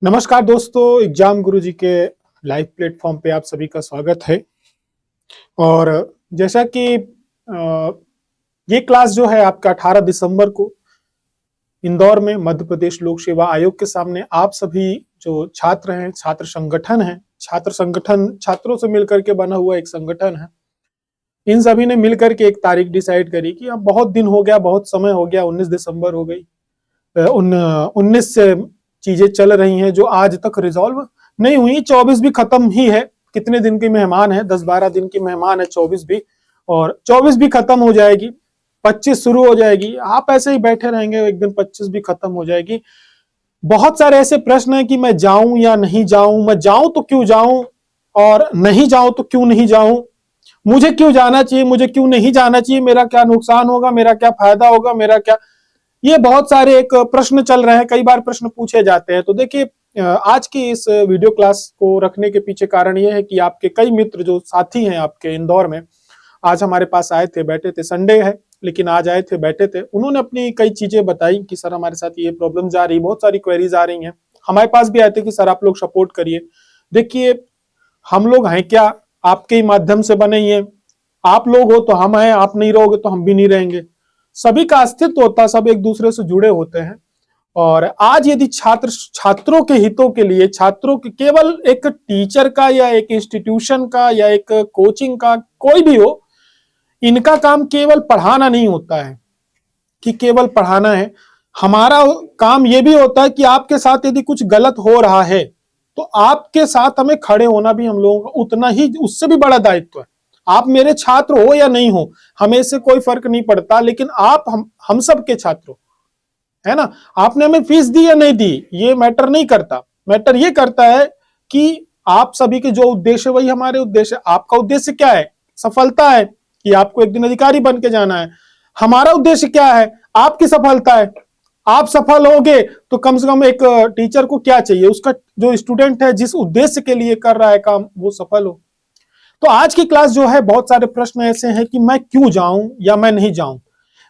नमस्कार दोस्तों, एग्जाम गुरुजी के लाइव प्लेटफॉर्म पे आप सभी का स्वागत है। और जैसा कि ये क्लास जो है आपका 18 दिसंबर को इंदौर में मध्य प्रदेश लोक सेवा आयोग के सामने आप सभी जो छात्र हैं, छात्र संगठन है, छात्र संगठन छात्रों से मिलकर के बना हुआ एक संगठन है, इन सभी ने मिलकर के एक तारीख डिसाइड करी कि अब बहुत दिन हो गया, बहुत समय हो गया, 19 दिसंबर हो गई, 19 से चीजें चल रही हैं जो आज तक रिजॉल्व नहीं हुई। 24 भी खत्म ही है, कितने दिन की मेहमान है, 10-12 दिन की मेहमान है 24 भी, और 24 भी खत्म हो जाएगी, 25 शुरू हो जाएगी। आप ऐसे ही बैठे रहेंगे, एक दिन 25 भी खत्म हो जाएगी। बहुत सारे ऐसे प्रश्न हैं कि मैं जाऊं या नहीं जाऊं, मैं जाऊं तो क्यों जाऊं, और नहीं जाऊं तो क्यों नहीं जाऊं, मुझे क्यों जाना चाहिए, मुझे क्यों नहीं जाना चाहिए, मेरा क्या नुकसान होगा, मेरा क्या फायदा होगा, मेरा क्या, ये बहुत सारे एक प्रश्न चल रहे हैं, कई बार प्रश्न पूछे जाते हैं। तो देखिए, आज की इस वीडियो क्लास को रखने के पीछे कारण ये है कि आपके कई मित्र जो साथी हैं आपके इंदौर में, आज हमारे पास आए थे, बैठे थे, संडे है लेकिन आज आए थे, बैठे थे, उन्होंने अपनी कई चीजें बताई कि सर हमारे साथ ये प्रॉब्लम्स आ रही, बहुत सारी क्वेरीज आ रही हैं। हमारे पास भी आए थे कि सर आप लोग सपोर्ट करिए। देखिए, हम लोग हैं क्या, आपके ही माध्यम से बने ही हैं, आप लोग हो तो हम हैं, आप नहीं रहोगे तो हम भी नहीं रहेंगे। सभी का अस्तित्व होता है, सब एक दूसरे से जुड़े होते हैं। और आज यदि छात्रों के हितों के लिए, छात्रों के, केवल एक टीचर का या एक इंस्टीट्यूशन का या एक कोचिंग का, कोई भी हो, इनका काम केवल पढ़ाना नहीं होता है कि केवल पढ़ाना है। हमारा काम यह भी होता है कि आपके साथ यदि कुछ गलत हो रहा है तो आपके साथ हमें खड़े होना भी हम लोगों का उतना ही, उससे भी बड़ा दायित्व है। आप मेरे छात्र हो या नहीं हो, हमें इससे कोई फर्क नहीं पड़ता, लेकिन आप हम सब के छात्र हो, है ना। आपने हमें फीस दी या नहीं दी, ये मैटर नहीं करता। मैटर ये करता है कि आप सभी के जो उद्देश्य वही हमारे उद्देश्य। आपका उद्देश्य क्या है, सफलता है कि आपको एक दिन अधिकारी बन के जाना है। हमारा उद्देश्य क्या है, आपकी सफलता है। आप सफल होगे तो कम से कम एक टीचर को क्या चाहिए, उसका जो स्टूडेंट है जिस उद्देश्य के लिए कर रहा है काम, वो सफल हो। तो आज की क्लास जो है, बहुत सारे प्रश्न ऐसे हैं कि मैं क्यों जाऊं या मैं नहीं जाऊं।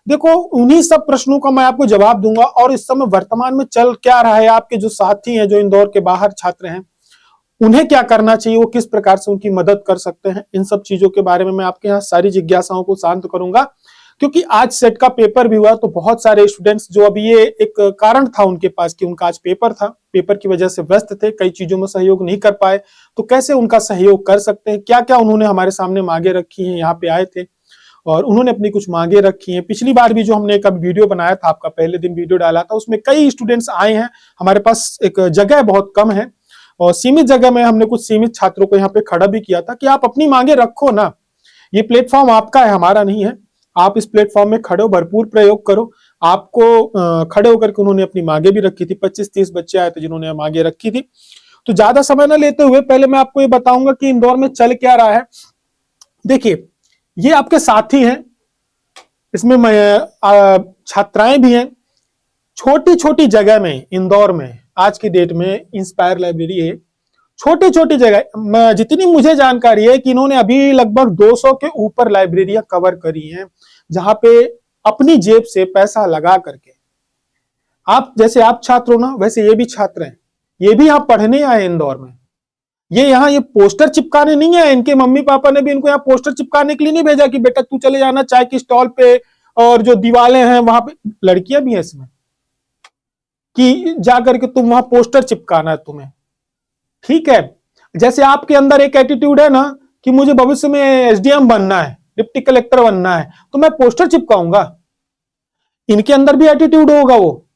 देखो, उन्हीं सब प्रश्नों का मैं आपको जवाब दूंगा। और इस समय वर्तमान में चल क्या रहा है, आपके जो साथी हैं, जो इंदौर के बाहर छात्र हैं, उन्हें क्या करना चाहिए, वो किस प्रकार से उनकी मदद कर सकते हैं, इन सब चीजों के बारे में मैं आपके यहाँ सारी जिज्ञासाओं को शांत करूंगा। क्योंकि आज सेट का पेपर भी हुआ, तो बहुत सारे स्टूडेंट्स जो अभी, ये एक कारण था उनके पास कि उनका आज पेपर था, पेपर की वजह से व्यस्त थे, कई चीजों में सहयोग नहीं कर पाए, तो कैसे उनका सहयोग कर सकते हैं, क्या क्या उन्होंने हमारे सामने मांगे रखी हैं। यहाँ पे आए थे और उन्होंने अपनी कुछ मांगे रखी हैं। पिछली बार भी जो हमने एक वीडियो बनाया था, आपका पहले दिन वीडियो डाला था, उसमें कई स्टूडेंट्स आए हैं। हमारे पास एक जगह बहुत कम है और सीमित जगह में हमने कुछ सीमित छात्रों को यहाँ पे खड़ा भी किया था कि आप अपनी मांगे रखो ना, ये प्लेटफॉर्म आपका है, हमारा नहीं है। आप इस प्लेटफॉर्म में खड़े हो, भरपूर प्रयोग करो। आपको खड़े होकर के उन्होंने अपनी मांगे भी रखी थी। 25-30 बच्चे आए थे जिन्होंने मांगे रखी थी। तो ज्यादा समय न लेते हुए पहले मैं आपको ये बताऊंगा कि इंदौर में चल क्या रहा है। देखिए, ये आपके साथी हैं, इसमें छात्राएं भी हैं। छोटी छोटी जगह में इंदौर में आज की डेट में इंस्पायर लाइब्रेरी है। छोटी छोटी जगह, जितनी मुझे जानकारी है कि इन्होंने अभी लगभग 200 के ऊपर लाइब्रेरियां कवर करी हैं, जहां पे अपनी जेब से पैसा लगा करके, आप जैसे आप छात्र हो ना, वैसे ये भी छात्र हैं, ये भी यहाँ पढ़ने आए इंदौर में। ये यहाँ ये पोस्टर चिपकाने नहीं आए, इनके मम्मी पापा ने भी इनको यहाँ पोस्टर चिपकाने के लिए नहीं भेजा कि बेटा तू चले जाना चाय की स्टॉल पे और जो दीवारें हैं वहां पे, लड़कियां भी हैं इसमें, कि जाकर के तुम वहां पोस्टर चिपकाना है तुम्हें, ठीक है। जैसे आपके अंदर एक एटीट्यूड है ना कि मुझे भविष्य में एसडीएम बनना है, डिप्टी कलेक्टर बनना है, तो मैं पोस्टर चिपकाऊंगा। इनके अंदर भी एटीट्यूड होगा, वो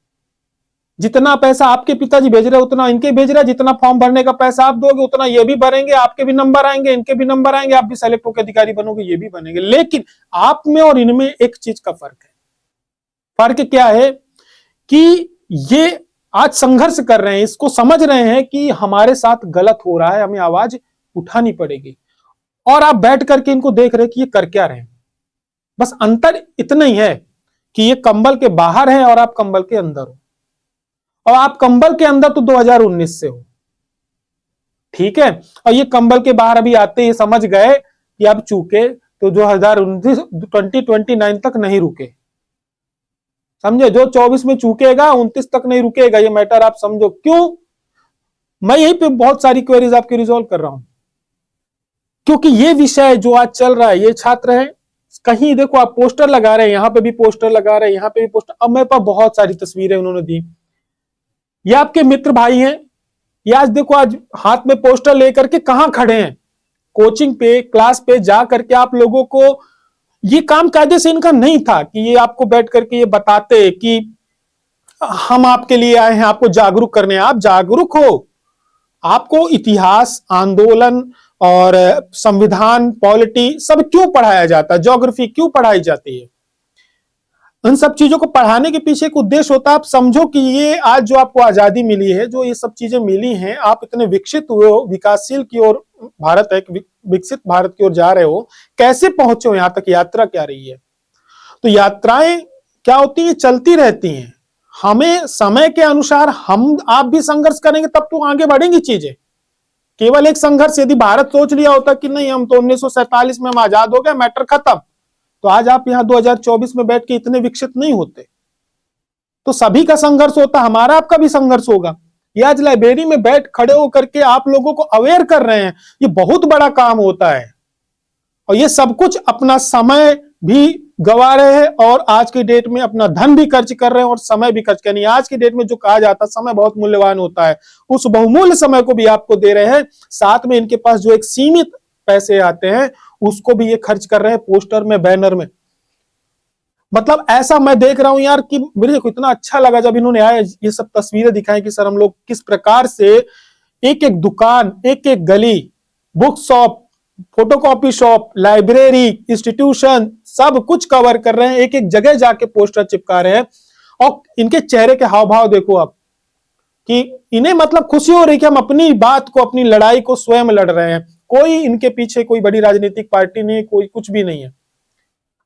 जितना पैसा आपके पिताजी भेज रहे उतना इनके भेज रहे, जितना फॉर्म भरने का पैसा आप दोगे उतना ये भी भरेंगे, आपके भी नंबर आएंगे, इनके भी नंबर आएंगे, आप भी सेलेक्ट होकर अधिकारी बनोगे, ये भी बनेंगे। लेकिन आप में और इनमें एक चीज का फर्क है। फर्क क्या है कि ये आज संघर्ष कर रहे हैं, इसको समझ रहे हैं कि हमारे साथ गलत हो रहा है, हमें आवाज उठानी पड़ेगी। और आप बैठ करके इनको देख रहे हैं कि ये कर क्या रहे हैं। बस अंतर इतना ही है कि ये कंबल के बाहर है और आप कंबल के अंदर हो, और आप कंबल के अंदर तो 2019 से हो, ठीक है। और ये कंबल के बाहर अभी आते ही समझ गए कि अब चूके तो 2019 2029 तक नहीं रुके, समझे। जो 24 में चूकेगा 29 तक नहीं रुकेगा, ये मैटर आप समझो। क्यों? मैं यहीं पे बहुत सारी क्वेरीज आपकी रिजॉल्व कर रहा हूं, क्योंकि ये विषय जो आज चल रहा है, ये छात्र हैं, कहीं देखो आप पोस्टर लगा रहे हैं, यहां पे भी पोस्टर लगा रहे हैं, यहां पे भी पोस्टर। अब मेरे पास बहुत सारी तस्वीरें उन्होंने दी। ये आपके मित्र भाई हैं, ये आज देखो आज हाथ में पोस्टर लेकर के कहां खड़े हैं, कोचिंग पे, क्लास पे जा करके आप लोगों को, ये काम कायदे से इनका नहीं था कि ये आपको बैठ करके ये बताते कि हम आपके लिए आए हैं, आपको जागरूक करने हैं। आप जागरूक हो, आपको इतिहास, आंदोलन और संविधान, पॉलिटी सब क्यों पढ़ाया जाता है, ज्योग्राफी क्यों पढ़ाई जाती है? उन सब चीजों को पढ़ाने के पीछे एक उद्देश्य होता है। आप समझो कि ये आज जो आपको आजादी मिली है, जो ये सब चीजें मिली हैं, आप इतने विकसित हुए हो, विकासशील की ओर, भारत एक विकसित भारत की ओर जा रहे हो, कैसे पहुंचे हो यहां तक, यात्रा क्या रही है? तो यात्राएं क्या होती है, चलती रहती हैं। हमें समय के अनुसार हम आप भी संघर्ष करेंगे तब तो आगे बढ़ेंगी चीजें। केवल एक संघर्ष, यदि भारत सोच लिया होता कि नहीं हम तो 1947 में हम आजाद हो गए, मैटर खत्म, तो आज आप यहां 2024 में बैठ के इतने विकसित नहीं होते। तो सभी का संघर्ष होता, हमारा आपका भी संघर्ष होगा। ये आज लाइब्रेरी में बैठ खड़े होकर के आप लोगों को अवेयर कर रहे हैं, ये बहुत बड़ा काम होता है। और ये सब कुछ अपना समय भी गवा रहे हैं और आज की डेट में अपना धन भी खर्च कर रहे हैं और समय भी खर्च कर रहे हैं। आज की डेट में जो कहा जाता है समय बहुत मूल्यवान होता है, उस बहुमूल्य समय को भी आपको दे रहे हैं, साथ में इनके पास जो एक सीमित पैसे आते हैं उसको भी ये खर्च कर रहे हैं पोस्टर में, बैनर में। मतलब ऐसा मैं देख रहा हूं यार कि मुझे इतना अच्छा लगा जब इन्होंने आए ये सब तस्वीरें दिखाई कि सर हम लोग किस प्रकार से एक एक दुकान, एक एक गली, book shop, photocopy shop, library, institution सब कुछ कवर कर रहे हैं, एक एक जगह जाके पोस्टर चिपका रहे हैं। और इनके चेहरे के हाव भाव देखो आप कि इन्हें मतलब खुशी हो रही कि हम अपनी बात को, अपनी लड़ाई को स्वयं लड़ रहे हैं। कोई इनके पीछे कोई बड़ी राजनीतिक पार्टी नहीं, कोई कुछ भी नहीं है।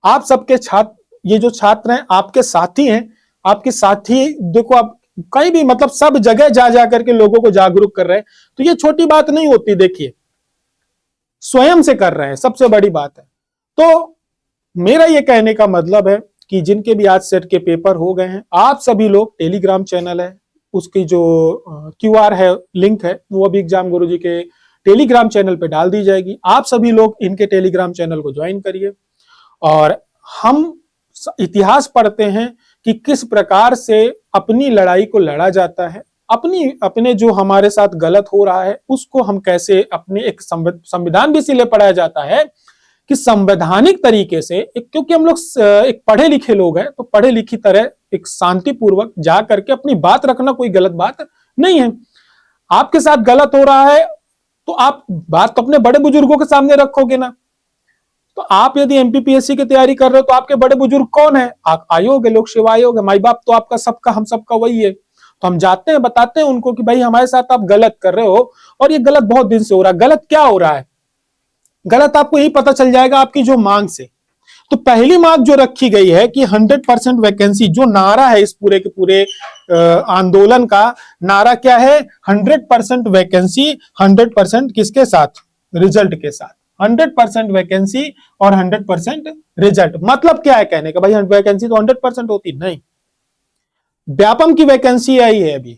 आप सबके छात्र, ये जो छात्र हैं आपके साथी हैं, आपके साथी देखो आप कहीं भी मतलब सब जगह जा जा करके लोगों को जागरूक कर रहे हैं। तो ये छोटी बात नहीं होती, देखिए स्वयं से कर रहे हैं, सबसे बड़ी बात है। तो मेरा ये कहने का मतलब है कि जिनके भी आज सेट के पेपर हो गए हैं, आप सभी लोग, टेलीग्राम चैनल है, उसकी जो QR है, लिंक है, वो अभी एग्जाम गुरुजी के टेलीग्राम चैनल पे डाल दी जाएगी। आप सभी लोग इनके टेलीग्राम चैनल को ज्वाइन करिए और हम इतिहास पढ़ते हैं कि किस प्रकार से अपनी लड़ाई को लड़ा जाता है, अपने जो हमारे साथ गलत हो रहा है उसको हम कैसे अपने, एक संविधान भी इसीलिए पढ़ाया जाता है कि संवैधानिक तरीके से, क्योंकि हम लोग एक पढ़े लिखे लोग हैं, तो पढ़े लिखी तरह एक शांतिपूर्वक जा करके अपनी बात रखना कोई गलत बात नहीं है। आपके साथ गलत हो रहा है तो आप बात तो अपने बड़े बुजुर्गों के सामने रखोगे ना। तो आप यदि MPPSC की तैयारी कर रहे हो तो आपके बड़े बुजुर्ग कौन है? आयोग है, लोक सेवा आयोग है, माई बाप तो आपका सबका, हम सबका वही है। तो हम जाते हैं, बताते हैं उनको कि भाई हमारे साथ आप गलत कर रहे हो और ये गलत बहुत दिन से हो रहा है। गलत क्या हो रहा है? गलत आपको यही पता चल जाएगा आपकी जो मांग से। तो पहली मांग जो रखी गई है कि 100% वैकेंसी, जो नारा है इस पूरे के पूरे आंदोलन का नारा क्या है? 100% वैकेंसी, 100% किसके साथ? रिजल्ट के साथ। 100% वैकेंसी और 100% रिजल्ट। मतलब क्या है कहने का? भाई वैकेंसी तो 100% होती नहीं। व्यापम की वैकेंसी आई है अभी,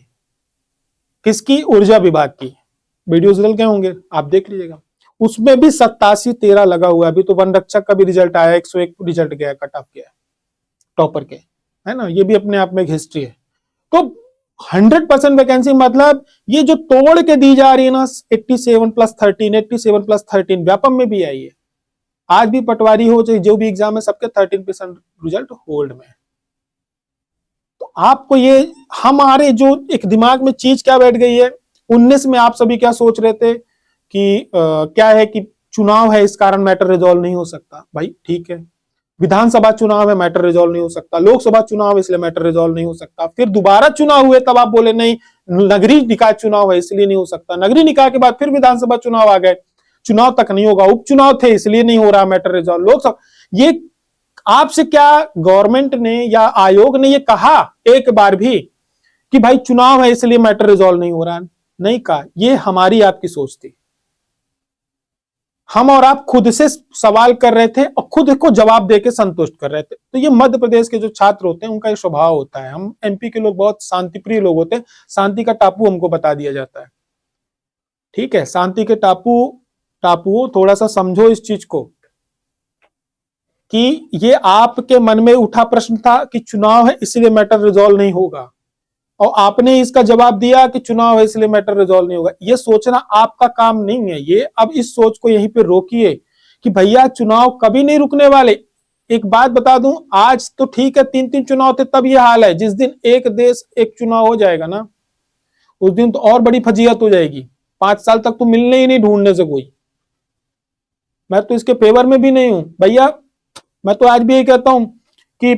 किसकी? ऊर्जा विभाग की। वीडियोस डल गए होंगे, आप देख लीजिएगा। उसमें भी 87-13 लगा हुआ है। अभी तो वन रक्षक का भी रिजल्ट आया, 101 रिजल्ट गया, कट ऑफ गया टॉपर के, है ना। ये भी अपने आप में एक हिस्ट्री है। तो 100% वैकेंसी मतलब ये जो तोड़ के दी जा रही है ना, 87+13, 87+13 व्यापम में भी आई है। आज भी पटवारी हो चाहे जो भी एग्जाम है, सबके 13% रिजल्ट होल्ड में है। तो आपको ये हमारे जो एक दिमाग में चीज क्या बैठ गई है, 19 में आप सभी क्या सोच रहे थे कि क्या है कि चुनाव है इस कारण मैटर रिजॉल्व नहीं हो सकता। भाई ठीक है, विधानसभा चुनाव है मैटर रिजॉल्व नहीं हो सकता, लोकसभा चुनाव है इसलिए मैटर रिजॉल्व नहीं हो सकता। फिर दोबारा चुनाव हुए तब आप बोले नहीं नगरीय निकाय चुनाव है इसलिए नहीं हो सकता। नगरीय निकाय के बाद फिर विधानसभा चुनाव आ गए, चुनाव तक नहीं होगा, उपचुनाव थे इसलिए नहीं हो रहा मैटर रिजॉल्व। लोकसभा, ये आपसे क्या गवर्नमेंट ने या आयोग ने ये कहा एक बार भी कि भाई चुनाव है इसलिए मैटर रिजॉल्व नहीं हो रहा? नहीं कहा। ये हमारी आपकी सोच थी। हम और आप खुद से सवाल कर रहे थे और खुद को जवाब देके संतुष्ट कर रहे थे। तो ये मध्य प्रदेश के जो छात्र होते हैं उनका ये स्वभाव होता है। हम MP के लोग बहुत शांतिप्रिय लोग होते हैं, शांति का टापू हमको बता दिया जाता है। ठीक है, शांति के टापुओं थोड़ा सा समझो इस चीज को कि ये आपके मन में उठा प्रश्न था कि चुनाव है इसलिए मैटर रिजॉल्व नहीं होगा, और आपने इसका जवाब दिया कि चुनाव है इसलिए मैटर रिजॉल्व नहीं होगा। ये सोचना आपका काम नहीं है। ये अब इस सोच को यहीं पे रोकिए कि भैया चुनाव कभी नहीं रुकने वाले। एक बात बता दूं, आज तो ठीक है 3-3 चुनाव थे तब ये हाल है। जिस दिन एक देश एक चुनाव हो जाएगा ना, उस दिन तो और बड़ी फजीहत हो जाएगी। 5 साल तक तो मिलने ही नहीं ढूंढने से कोई। मैं तो इसके फेवर में भी नहीं हूं भैया। मैं तो आज भी यही कहता हूं कि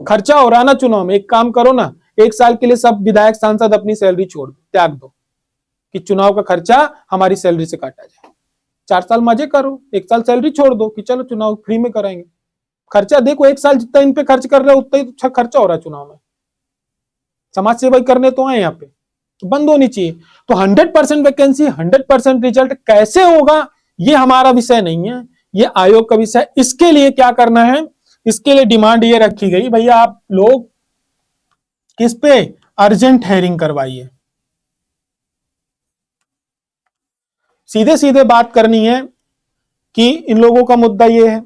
खर्चा हो रहा ना चुनाव में, एक काम करो ना, 1 साल के लिए सब विधायक सांसद अपनी सैलरी छोड़ दो, त्याग दो कि चुनाव का खर्चा हमारी सैलरी से काटा जाए। 4 साल मजे करो, 1 साल सैलरी छोड़ दो कि चलो चुनाव फ्री में कराएंगे। खर्चा देखो 1 साल जितना इन पे खर्च कर रहे हो उतना ही अच्छा खर्चा हो रहा है चुनाव में। समाज सेवा करने तो आए यहाँ पे, तो बंद होनी चाहिए। तो 100% वैकेंसी 100% रिजल्ट कैसे होगा ये हमारा विषय नहीं है, ये आयोग का विषय। इसके लिए क्या करना है, इसके लिए डिमांड ये रखी गई भैया आप लोग किस पे अर्जेंट हेयरिंग करवाइए। सीधे सीधे बात करनी है कि इन लोगों का मुद्दा ये है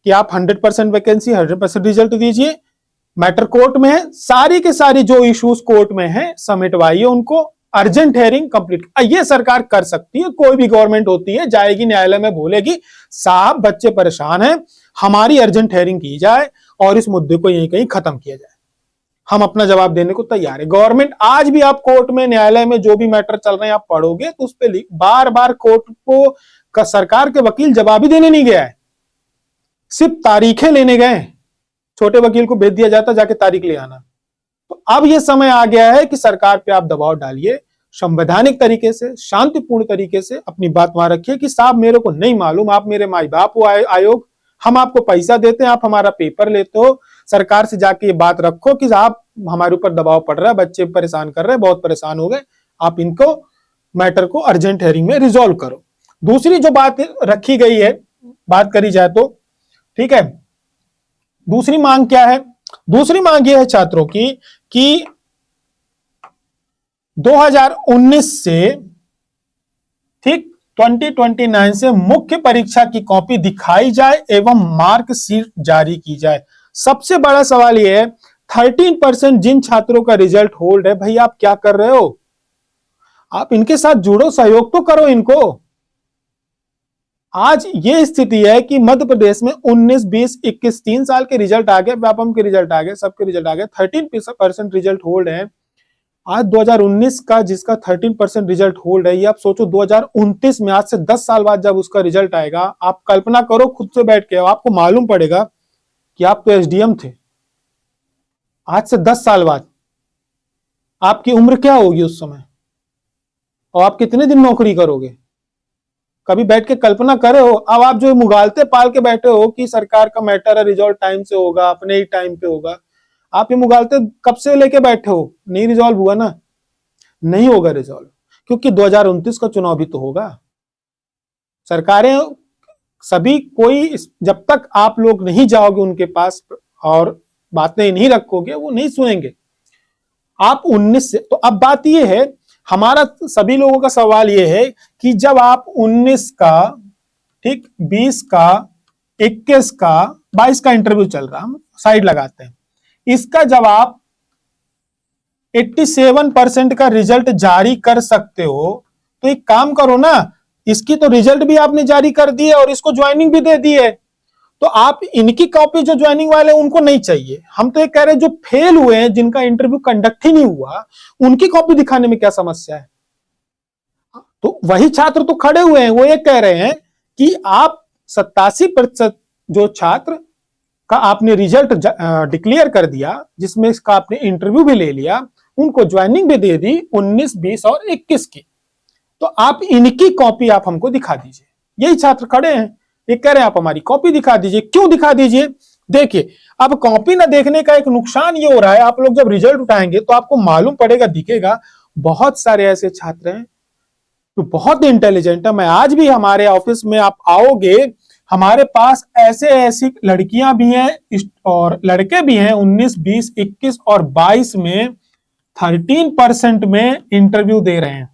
कि आप 100% वैकेंसी 100% रिजल्ट दीजिए, मैटर कोर्ट में है, सारी के सारी जो इश्यूज कोर्ट में है समेटवाइए उनको, अर्जेंट हेयरिंग कंप्लीट। ये सरकार कर सकती है, कोई भी गवर्नमेंट होती है, जाएगी न्यायालय में बोलेगी साहब बच्चे परेशान हैं, हमारी अर्जेंट हेयरिंग की जाए और इस मुद्दे को यहीं कहीं खत्म किया जाए। हम अपना जवाब देने को तैयार है। गवर्नमेंट आज भी आप कोर्ट में न्यायालय में जो भी मैटर चल रहे हैं आप पढ़ोगे तो उस पर बार बार कोर्ट को सरकार के वकील जवाब ही देने नहीं गया है, सिर्फ तारीखें लेने गए। छोटे वकील को भेज दिया जाता जाके तारीख ले आना। तो अब यह समय आ गया है कि सरकार पे आप दबाव डालिए, संवैधानिक तरीके से शांतिपूर्ण तरीके से अपनी बात वहां रखिए कि साहब मेरे को नहीं मालूम, आप मेरे माई बाप हो आयोग, हम आपको पैसा देते हैं, आप हमारा पेपर लेते हो, सरकार से जाके ये बात रखो कि साहब हमारे ऊपर दबाव पड़ रहा है, बच्चे परेशान कर रहे हैं, बहुत परेशान हो गए, आप इनको मैटर को अर्जेंट हेयरिंग में रिजॉल्व करो। दूसरी जो बात रखी गई है, बात करी जाए तो ठीक है, दूसरी मांग क्या है? दूसरी मांग यह है छात्रों की कि 2019 से ठीक 2029 से मुख्य परीक्षा की कॉपी दिखाई जाए एवं मार्कशीट जारी की जाए। सबसे बड़ा सवाल यह है 13% जिन छात्रों का रिजल्ट होल्ड है, भाई आप क्या कर रहे हो? आप इनके साथ जुड़ो, सहयोग तो करो इनको। आज ये स्थिति है कि मध्य प्रदेश में 19, 20, 21 3 साल के रिजल्ट आ गए, व्यापम के रिजल्ट आ गए, सबके रिजल्ट आ गए, 13% रिजल्ट होल्ड है। आज 2019 का जिसका 13% रिजल्ट होल्ड है, ये आप सोचो 2029 में, आज से 10 साल बाद जब उसका रिजल्ट आएगा, आप कल्पना करो खुद से बैठ के, आपको मालूम पड़ेगा कि आप तो एसडीएम थे। आज से 10 साल बाद आपकी उम्र क्या होगी उस समय, और आप कितने दिन नौकरी करोगे? कभी बैठ के कल्पना करे हो? अब आप जो मुगालते पाल के बैठे हो कि सरकार का मैटर है, रिजॉल्व टाइम से होगा, अपने ही टाइम पे होगा, आप ये मुगालते कब से लेके बैठे हो? नहीं रिजॉल्व हुआ ना, नहीं होगा रिजॉल्व, क्योंकि 2029 का चुनाव भी तो होगा। सरकारें सभी कोई, जब तक आप लोग नहीं जाओगे उनके पास और बातें नहीं रखोगे, वो नहीं सुनेंगे। आप 19 से, तो अब बात ये है, हमारा सभी लोगों का सवाल यह है कि जब आप 19 का ठीक 20 का 21 का 22 का इंटरव्यू चल रहा, हम साइड लगाते हैं, इसका जब आप 87% का रिजल्ट जारी कर सकते हो तो एक काम करो ना, इसकी तो रिजल्ट भी आपने जारी कर दी है और इसको ज्वाइनिंग भी दे दी है, तो आप इनकी कॉपी जो ज्वाइनिंग वाले उनको नहीं चाहिए। हम तो ये कह रहे हैं जो फेल हुए हैं, जिनका इंटरव्यू कंडक्ट ही नहीं हुआ, उनकी कॉपी दिखाने में क्या समस्या है? तो वही छात्र तो खड़े हुए हैं, वो ये कह रहे हैं कि आप 87% जो छात्र का आपने रिजल्ट डिक्लेयर कर दिया, जिसमें इसका आपने इंटरव्यू भी ले लिया, उनको ज्वाइनिंग भी दे दी 19, 20 और 21 की, तो आप इनकी कॉपी आप हमको दिखा दीजिए। यही छात्र खड़े हैं, ये कह रहे हैं आप हमारी कॉपी दिखा दीजिए। क्यों दिखा दीजिए? देखिए, अब कॉपी ना देखने का एक नुकसान ये हो रहा है, आप लोग जब रिजल्ट उठाएंगे तो आपको मालूम पड़ेगा, दिखेगा, बहुत सारे ऐसे छात्र हैं तो बहुत इंटेलिजेंट है। मैं आज भी हमारे ऑफिस में आप आओगे, हमारे पास ऐसे ऐसी लड़कियां भी हैं और लड़के भी हैं, 19, 20, 21 और 22 में 13% में इंटरव्यू दे रहे हैं।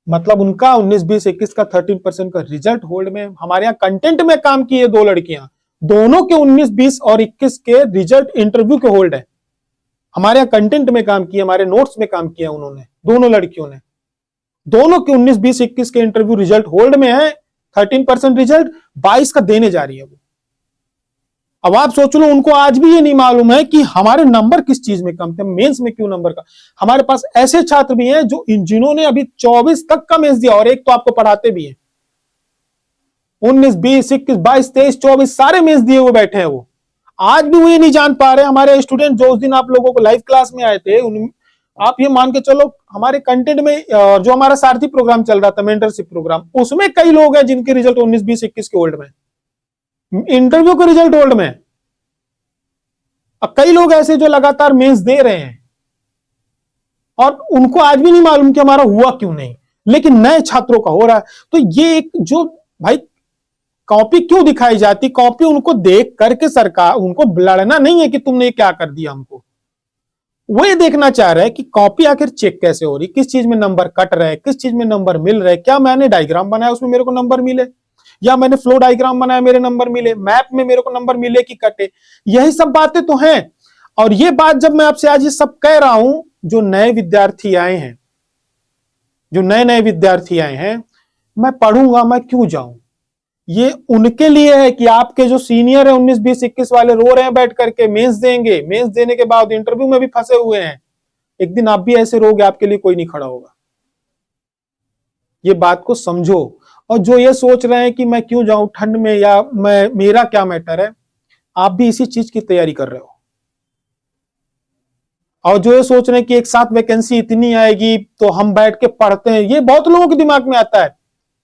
मतलब उनका 19, 20, 21 का 13% का रिजल्ट होल्ड में। हमारे यहाँ कंटेंट में काम की है 2 लड़कियां, दोनों के 19, 20 और 21 के रिजल्ट इंटरव्यू के होल्ड है। हमारे यहाँ कंटेंट में काम किया, हमारे नोट्स में काम किया उन्होंने, दोनों लड़कियों ने। दोनों के 19, 20, 21 के इंटरव्यू रिजल्ट होल्ड में है। 13% रिजल्ट 22 का देने जा रही है वो। अब आप सोच लो, उनको आज भी ये नहीं मालूम है कि हमारे नंबर किस चीज में कम थे, मेंस में क्यों नंबर का। हमारे पास ऐसे छात्र भी हैं जो जिन्होंने अभी 24 तक का मेंस दिया, और एक तो आपको पढ़ाते भी हैं। 19, 20, 21, 22, 23, 24 सारे मेंस दिए हुए बैठे हैं वो। आज भी वो ये नहीं जान पा रहे। हमारे स्टूडेंट जो उस दिन आप लोगों को लाइव क्लास में आए थे, आप ये मान के चलो, हमारे कंटेंट में जो हमारा सारथी प्रोग्राम चल रहा था, मेंटरशिप प्रोग्राम, उसमें कई लोग हैं जिनके रिजल्ट 19, 20, 21 के होल्ड में, इंटरव्यू के रिजल्ट होल्ड में। अब कई लोग ऐसे जो लगातार मेंस दे रहे हैं और उनको आज भी नहीं मालूम कि हमारा हुआ क्यों नहीं, लेकिन नए छात्रों का हो रहा है। तो ये एक जो भाई कॉपी क्यों दिखाई जाती, कॉपी उनको देख करके सरकार, उनको लड़ना नहीं है कि तुमने क्या कर दिया हमको। वो ये देखना चाह रहे हैं कि कॉपी आखिर चेक कैसे हो रही, किस चीज में नंबर कट रहे, किस चीज में नंबर मिल रहे, क्या मैंने डायग्राम बनाया उसमें मेरे को नंबर मिले, या मैंने फ्लो डायग्राम बनाया मेरे नंबर मिले, मैप में मेरे को नंबर मिले कि कटे। यही सब बातें तो हैं। और ये बात जब मैं आपसे आज ये सब कह रहा हूं, जो नए विद्यार्थी आए हैं, जो नए नए विद्यार्थी आए हैं, मैं पढ़ूंगा, मैं क्यों जाऊं। ये उनके लिए है कि आपके जो सीनियर है 19, 20, 21 वाले रो रहे हैं बैठ करके, मेंस देंगे, मेंस देने के बाद इंटरव्यू में भी फंसे हुए हैं। एक दिन आप भी ऐसे रोगे, आपके लिए कोई नहीं खड़ा होगा। ये बात को समझो। और जो ये सोच रहे हैं कि मैं क्यों जाऊं ठंड में, या मेरा क्या मैटर है, आप भी इसी चीज की तैयारी कर रहे हो। और जो ये सोच रहे हैं कि एक साथ वैकेंसी इतनी आएगी तो हम बैठ के पढ़ते हैं, ये बहुत लोगों के दिमाग में आता है,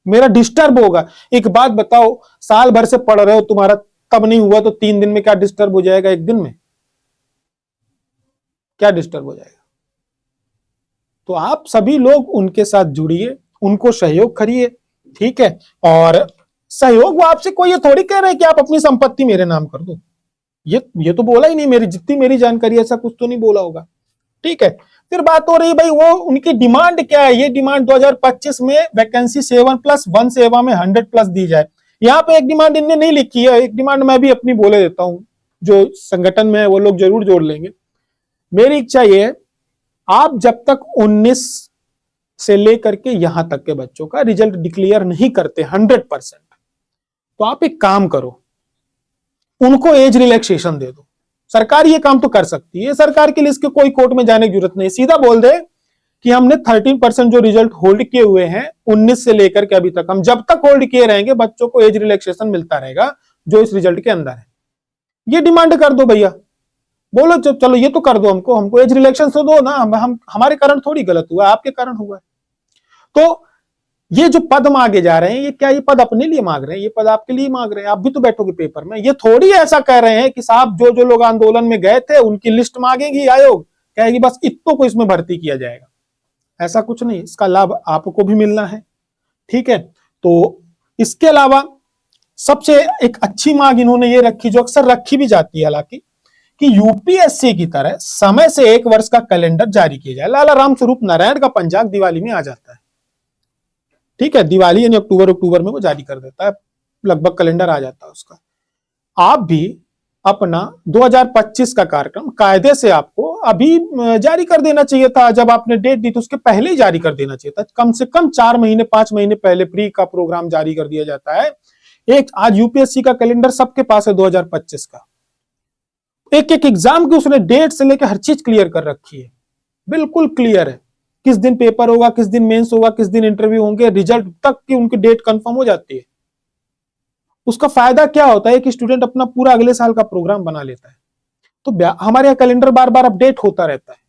मेरा डिस्टर्ब होगा। एक बात बताओ, साल भर से पढ़ रहे हो, तुम्हारा तब नहीं हुआ तो 3 दिन में क्या डिस्टर्ब हो जाएगा, एक दिन में क्या डिस्टर्ब हो जाएगा। तो आप सभी लोग उनके साथ जुड़िए, उनको सहयोग करिए, ठीक है। और सहयोग वो आपसे कोई ये थोड़ी कह रहे हैं कि आप अपनी संपत्ति मेरे नाम कर दो। ये तो बोला ही नहीं, मेरी जितनी मेरी जानकारी ऐसा कुछ तो नहीं बोला होगा, ठीक है। फिर बात हो रही भाई वो उनकी डिमांड क्या है। ये डिमांड 2025 में वैकेंसी 7+1 सेवा में 100+ दी जाए। यहाँ पे एक डिमांड इनने नहीं लिखी है, एक डिमांड मैं भी अपनी बोले देता हूं, जो संगठन में है वो लोग जरूर जोड़ लेंगे। मेरी इच्छा ये है, आप जब तक 19 से लेकर के यहां तक के बच्चों का रिजल्ट डिक्लेयर नहीं करते 100%, तो आप एक काम करो, उनको एज रिलैक्सेशन दे दो। सरकार ये काम तो कर सकती है, सरकार के लिए इसके कोई कोर्ट में जाने की जरूरत नहीं, सीधा बोल दे कि हमने 13% जो रिजल्ट होल्ड किए हुए हैं 19 से लेकर के अभी तक, हम जब तक होल्ड किए रहेंगे बच्चों को एज रिलैक्सेशन मिलता रहेगा जो इस रिजल्ट के अंदर है। ये डिमांड कर दो भैया, बोलो चलो ये तो कर दो, हमको एज रिलैक्सेशन तो दो ना, हम हमारे कारण थोड़ी गलत हुआ, आपके कारण हुआ है। तो ये जो पद मांगे जा रहे हैं, ये क्या ये पद अपने लिए मांग रहे हैं, ये पद आपके लिए मांग रहे हैं। आप भी तो बैठोगे पेपर में, ये थोड़ी ऐसा कह रहे हैं कि साहब जो जो लोग आंदोलन में गए थे उनकी लिस्ट मांगेगी आयोग, कहेगी बस इतनों को इसमें भर्ती किया जाएगा। ऐसा कुछ नहीं, इसका लाभ आपको भी मिलना है, ठीक है। तो इसके अलावा सबसे एक अच्छी मांग इन्होंने ये रखी, जो अक्सर रखी भी जाती है हालांकि, कि यूपीएससी की तरह समय से 1 वर्ष का कैलेंडर जारी किया जाए। लाला राम स्वरूप नारायण का पंचांग दिवाली में आ जाता है, ठीक है, दिवाली यानी अक्टूबर में वो जारी कर देता है, लगभग कैलेंडर आ जाता है उसका। आप भी अपना 2025 का कार्यक्रम कायदे से आपको अभी जारी कर देना चाहिए था। जब आपने डेट दी तो उसके पहले ही जारी कर देना चाहिए था, कम से कम 4 महीने 5 महीने पहले प्री का प्रोग्राम जारी कर दिया जाता है। एक आज यूपीएससी का कैलेंडर सबके पास है 2025 का, एक एक एग्जाम की उसने डेट से लेकर हर चीज क्लियर कर रखी है, बिल्कुल क्लियर है, किस दिन पेपर होगा, किस दिन मेंस होगा, किस दिन इंटरव्यू होंगे, रिजल्ट तक की उनकी डेट कंफर्म हो जाती है। उसका फायदा क्या होता है कि स्टूडेंट अपना पूरा अगले साल का प्रोग्राम बना लेता है। तो हमारे यहाँ कैलेंडर बार बार अपडेट होता रहता है।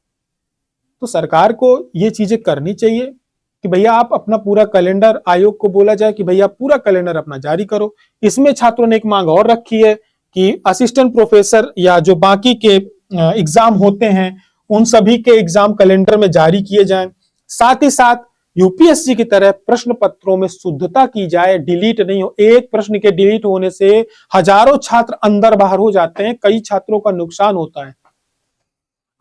तो सरकार को ये चीजें करनी चाहिए कि भैया आप अपना पूरा कैलेंडर, आयोग को बोला जाए कि भैया पूरा कैलेंडर अपना जारी करो। इसमें छात्रों ने एक मांग और रखी है कि असिस्टेंट प्रोफेसर या जो बाकी के एग्जाम होते हैं उन सभी के एग्जाम कैलेंडर में जारी किए जाएं। साथ ही साथ यूपीएससी की तरह प्रश्न पत्रों में शुद्धता की जाए, डिलीट नहीं हो। एक प्रश्न के डिलीट होने से हजारों छात्र अंदर बाहर हो जाते हैं, कई छात्रों का नुकसान होता है।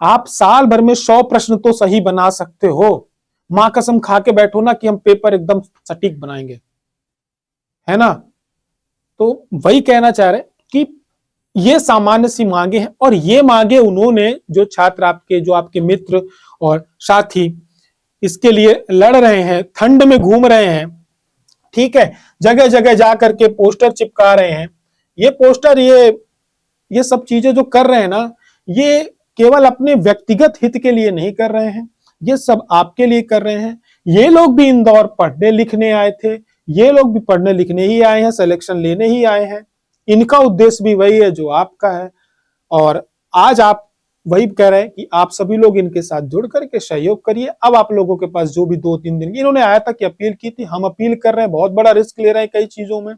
आप साल भर में 100 प्रश्न तो सही बना सकते हो, मां कसम खा के बैठो ना कि हम पेपर एकदम सटीक बनाएंगे, है ना। तो वही कहना चाह रहे कि ये सामान्य सी मांगे हैं, और ये मांगे उन्होंने, जो छात्र आपके, जो आपके मित्र और साथी इसके लिए लड़ रहे हैं, ठंड में घूम रहे हैं, ठीक है, जगह जगह जा करके पोस्टर चिपका रहे हैं, ये पोस्टर, ये सब चीजें जो कर रहे हैं ना, ये केवल अपने व्यक्तिगत हित के लिए नहीं कर रहे हैं, ये सब आपके लिए कर रहे हैं। ये लोग भी इंदौर पढ़ने लिखने आए थे, ये लोग भी पढ़ने लिखने ही आए हैं, सिलेक्शन लेने ही आए हैं, इनका उद्देश्य भी वही है जो आपका है। और आज आप वही कह रहे हैं कि आप सभी लोग इनके साथ जुड़ करके सहयोग करिए। अब आप लोगों के पास जो भी 2-3 दिन, इन्होंने आया था कि अपील की थी, हम अपील कर रहे हैं, बहुत बड़ा रिस्क ले रहे हैं कई चीजों में,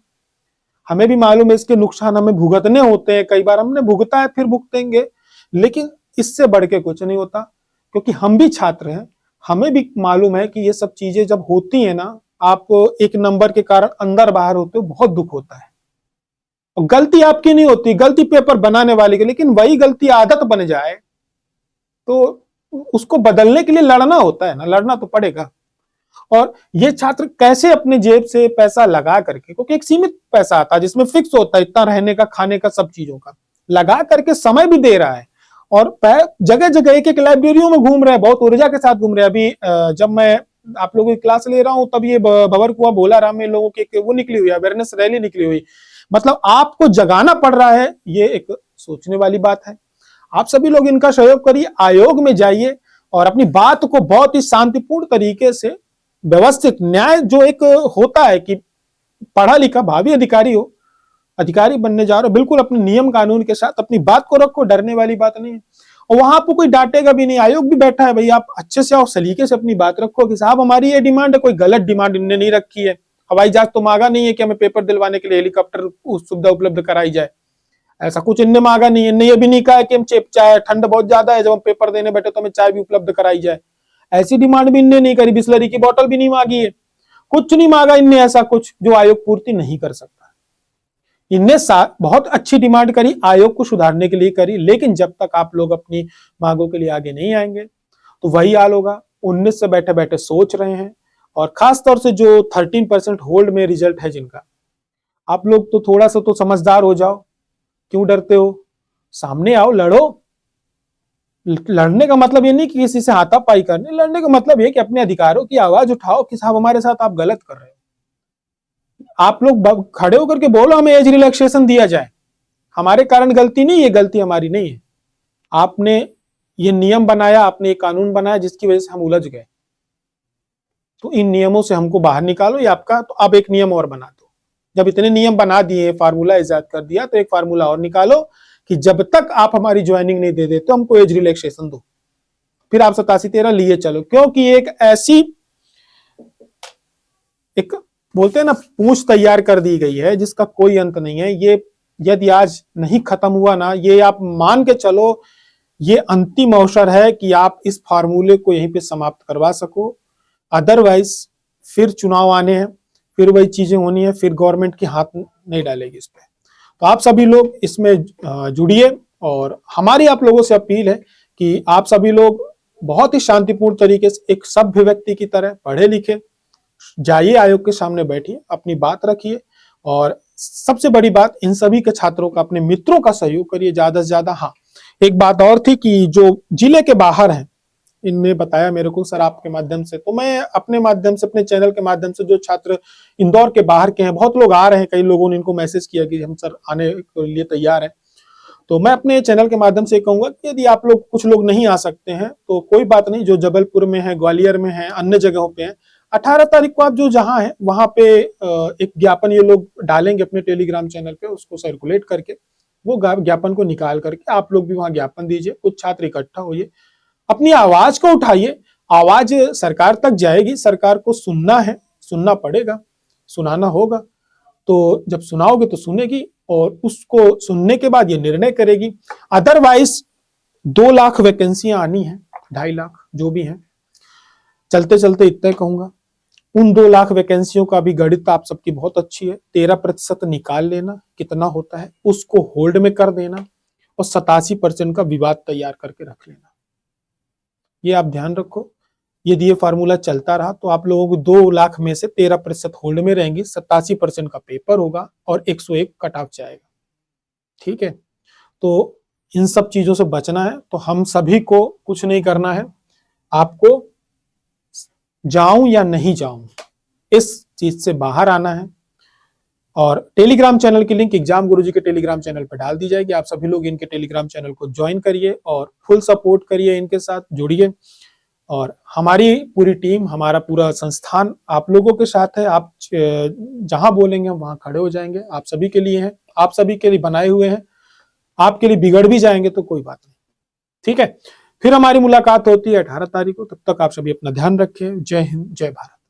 हमें भी मालूम है इसके नुकसान हमें भुगतने होते हैं, कई बार हमने भुगता है, फिर भुगतेंगे, लेकिन इससे बढ़ के कुछ नहीं होता, क्योंकि हम भी छात्र हैं, हमें भी मालूम है कि ये सब चीजें जब होती है ना, आप एक नंबर के कारण अंदर बाहर होते हो, बहुत दुख होता है। और गलती आपकी नहीं होती, गलती पेपर बनाने वाले की, लेकिन वही गलती आदत बन जाए तो उसको बदलने के लिए लड़ना होता है ना, लड़ना तो पड़ेगा। और ये छात्र कैसे अपने जेब से पैसा लगा करके, क्योंकि एक सीमित पैसा आता है जिसमें फिक्स होता है इतना रहने का, खाने का, सब चीजों का, लगा करके समय भी दे रहा है, और जगह जगह एक एक लाइब्रेरियों में घूम रहा है, बहुत ऊर्जा के साथ घूम रहा है। अभी जब मैं आप लोगों की क्लास ले रहा हूं तब ये भंवर कुआं भोला राम में लोगों की वो निकली हुई, अवेयरनेस रैली निकली हुई, मतलब आपको जगाना पड़ रहा है, ये एक सोचने वाली बात है। आप सभी लोग इनका सहयोग करिए, आयोग में जाइए और अपनी बात को बहुत ही शांतिपूर्ण तरीके से, व्यवस्थित न्याय जो एक होता है कि पढ़ा लिखा भावी अधिकारी हो, अधिकारी बनने जा रहे हो, बिल्कुल अपने नियम कानून के साथ अपनी बात को रखो, डरने वाली बात नहीं है। और वहां आपको कोई डांटेगा भी नहीं, आयोग भी बैठा है भाई, आप अच्छे से और सलीके से अपनी बात रखो कि साहब हमारी ये डिमांड है, कोई गलत डिमांड इनने नहीं रखी है, हवाई जहाज तो मांगा नहीं है कि हमें पेपर दिलवाने के लिए हेलीकॉप्टर सुविधा उपलब्ध कराई जाए, ऐसा कुछ इनने मांगा नहीं है। इनने ये भी नहीं कहा कि हम चाय, ठंड बहुत ज्यादा है, जब हम पेपर देने बैठे तो हमें चाय भी उपलब्ध कराई जाए, ऐसी डिमांड भी इनने नहीं करी, बिस्लरी की बोतल भी नहीं मांगी है, कुछ नहीं मांगा इनने ऐसा कुछ जो आयोग पूर्ति नहीं कर सकता। इनने बहुत अच्छी डिमांड करी, आयोग को सुधारने के लिए करी, लेकिन जब तक आप लोग अपनी मांगों के लिए आगे नहीं आएंगे तो वही हाल होगा। 19 से बैठे बैठे सोच रहे हैं, और खास तौर से जो 13% होल्ड में रिजल्ट है जिनका, आप लोग तो थोड़ा सा तो समझदार हो जाओ, क्यों डरते हो, सामने आओ, लड़ो। लड़ने का मतलब ये नहीं कि किसी से हाथापाई करने, लड़ने का मतलब ये कि अपने अधिकारों की आवाज उठाओ कि साहब हमारे साथ आप गलत कर रहे हो। आप लोग खड़े होकर के बोलो हमें एज रिलैक्सेशन दिया जाए, हमारे कारण गलती नहीं, ये गलती हमारी नहीं है, आपने ये नियम बनाया, आपने ये कानून बनाया जिसकी वजह से हम उलझ गए, तो इन नियमों से हमको बाहर निकालो, ये आपका, तो अब एक नियम और बना दो। जब इतने नियम बना दिए, फार्मूला इजाद कर दिया, तो एक फार्मूला और निकालो कि जब तक आप हमारी ज्वाइनिंग नहीं दे देते हमको एज रिलैक्सेशन दो, फिर आप 87-13 लिए चलो। क्योंकि एक ऐसी, एक बोलते हैं ना, पूंछ तैयार कर दी गई है जिसका कोई अंत नहीं है। ये यदि आज नहीं खत्म हुआ ना, ये आप मान के चलो, ये अंतिम अवसर है कि आप इस फार्मूले को यहीं पे समाप्त करवा सको, अदरवाइज फिर चुनाव आने हैं, फिर वही चीजें होनी है, फिर गवर्नमेंट की हाथ नहीं डालेगी इस पे। तो आप सभी लोग इसमें जुड़िए, और हमारी आप लोगों से अपील है कि आप सभी लोग बहुत ही शांतिपूर्ण तरीके से एक सभ्य व्यक्ति की तरह पढ़े लिखे जाइए, आयोग के सामने बैठिए, अपनी बात रखिए, और सबसे बड़ी बात, इन सभी के छात्रों का, अपने मित्रों का सहयोग करिए ज्यादा से ज्यादा। हाँ, एक बात और थी कि जो जिले के बाहर हैं, इनने बताया मेरे को सर आपके माध्यम से, तो मैं अपने माध्यम से, अपने चैनल के माध्यम से, जो छात्र इंदौर के बाहर के हैं, बहुत लोग आ रहे हैं, कई लोगों ने इनको मैसेज किया कि हम सर आने के लिए तैयार हैं, तो मैं अपने चैनल के माध्यम से कहूंगा कि यदि आप लोग, कुछ लोग नहीं आ सकते हैं तो कोई बात नहीं, जो जबलपुर में है, ग्वालियर में है, अन्य जगहों पे है, 18 तारीख को आप जो जहां है वहां पे एक ज्ञापन ये लोग डालेंगे अपने टेलीग्राम चैनल पे, उसको सर्कुलेट करके, वो ज्ञापन को निकाल करके आप लोग भी वहां ज्ञापन दीजिए, कुछ छात्र इकट्ठा होइए, अपनी आवाज को उठाइए, आवाज सरकार तक जाएगी, सरकार को सुनना है, सुनना पड़ेगा, सुनाना होगा, तो जब सुनाओगे तो सुनेगी, और उसको सुनने के बाद ये निर्णय करेगी। अदरवाइज 2 लाख वैकेंसियां आनी है, 2.5 लाख जो भी है, चलते चलते इतना कहूंगा, उन 2 लाख वैकेंसियों का भी गणित आप सबकी बहुत अच्छी है, 13% निकाल लेना, कितना होता है उसको होल्ड में कर देना, और 87% का विवाद तैयार करके रख लेना, ये आप ध्यान रखो। यदि ये फार्मूला चलता रहा तो आप लोगों को 2 लाख में से 13% होल्ड में रहेंगी, 87% का पेपर होगा और 101 कट ऑफ जाएगा। ठीक है, तो इन सब चीजों से बचना है। तो हम सभी को कुछ नहीं करना है, आपको जाऊं या नहीं जाऊं इस चीज से बाहर आना है। और टेलीग्राम चैनल की लिंक एग्जाम गुरुजी के टेलीग्राम चैनल पर डाल दी जाएगी। आप सभी लोग इनके टेलीग्राम चैनल को ज्वाइन करिए और फुल सपोर्ट करिए, इनके साथ जुड़िए। और हमारी पूरी टीम, हमारा पूरा संस्थान आप लोगों के साथ है। आप जहां बोलेंगे हम वहां खड़े हो जाएंगे। आप सभी के लिए हैं, आप सभी के लिए बनाए हुए हैं। आपके लिए बिगड़ भी जाएंगे तो कोई बात नहीं। ठीक है, फिर हमारी मुलाकात होती है 18 तारीख को। तब तक आप सभी अपना ध्यान रखें। जय हिंद, जय भारत।